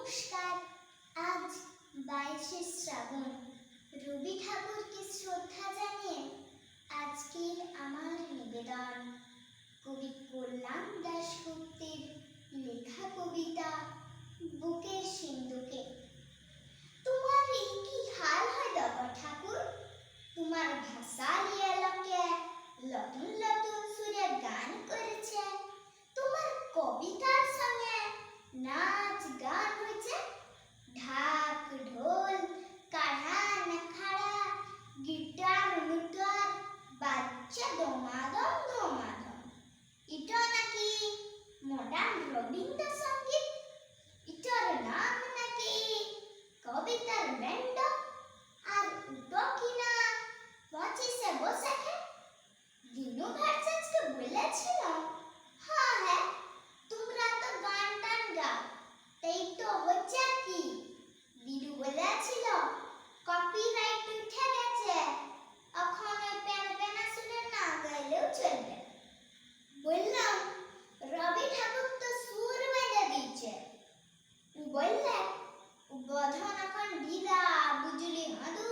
নমস্কার। আজ 22শে শ্রাবণ, রবি ঠাকুরকে শ্রদ্ধা জানিয়ে আজকের আমার নিবেদন কবি কল্যাণ দাশগুপ্তের লেখা কবিতা বুকের সিন্ধুকে। তোমার এই কি হাল হয় বাবা ঠাকুর, তোমার ভাষা লিয়ে লোকে নতুন নতুন সুরে গান করেছে, তোমার কবিতার সঙ্গে নাচ গান হয়েছে, ঢাক ঢোল কাঢ়া নাখাড়া গিটার মিটার বাচ্চা দমাদম দমাদম। এটা নাকি মডার্ন রবীন্দ্রসঙ্গীত, এটার নাম নাকি কবিতার ব্যান্ড। আর উটো কিনা 25শে বৈশাখে দিনু ভট্টাচার্যকে বলেছিল, হ্যাঁ তোমরা তো গান টান গাও, তাই তো হচ্ছে কি। দিনু বলেছিল কপিরাইট উঠে গেছে, এখন ওই প্যানা শুনে না গাইলেও চলবে। বললাম রবি ঠাকুর তো সুর বেঁধে দিয়েছে। বললে গধন এখন ঢিলা বুঝলি হাঁদু,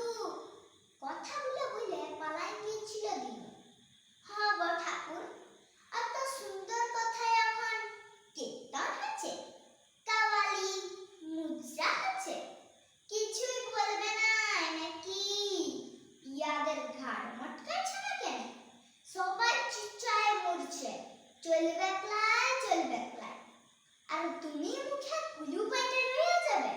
কথাগুলো বলে পালাই গিয়েছিল দিনু। হ্যাঁ গো ঠাকুর, এত সুন্দর কথায় এখন কীর্তন হচ্ছে, কাওয়ালি মুদ্রা হচ্ছে, কিছুই বলবে না নাকি? ইয়াদের ঘাড় মটকাচ্ছে না কেন? সবাই চিৎচায় মরছে, চলবে ক্লাই চলবে ক্লাই, আর তুমি মুখে কুলু পেটে রয়ে যাবে।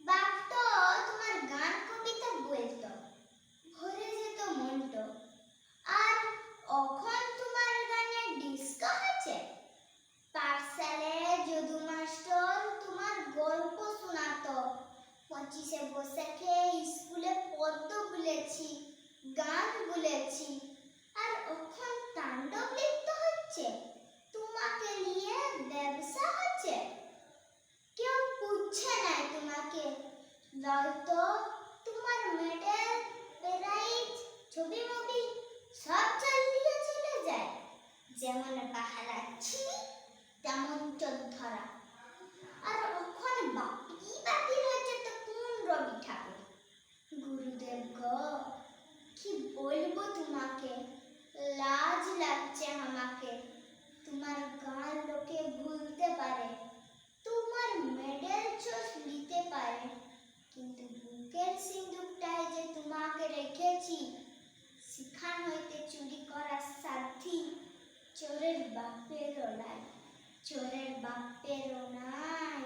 বাপ তো তোমার গান কবিতা বলতো, ভরে যেত মনটো। আর এখন তোমার গানে ডিস্কো হচ্ছে। পাঠশালে যদু মাস্টার তোমার গল্প শোনাতো, 25শে বৈশাখে স্কুলে পদ্য বলেছি, গান বলেছি, আর এখন তাণ্ডব নৃত্য হচ্ছে, তোমাকে নিয়ে ব্যবসা হচ্ছে। কেউ পুচ্ছে নাই তোমাকে, নয়তো তোমার মেডেল প্রাইজ ছবি মবি সব চালিয়ে চলে যায়। যেমন বাহারাচ্ছি তেমন চোখ ধরা। আর ওখান বাকি রয়েছে তো কোন রবি ঠাকুর। গুরুদেব গো, কি বলবো তোমাকে, লাজ লাগছে আমাকে। তোমার গান লোকে ভুলতে পারে, তোমার মেডেল চোষ নিতে পারে, কিন্তু বুকের সিন্ধুকটায় যে তোমাকে রেখেছি, সেখান হইতে চুরি করার সাধ্যি চোরের বাপেরও নাই, চোরের বাপেরও নাই।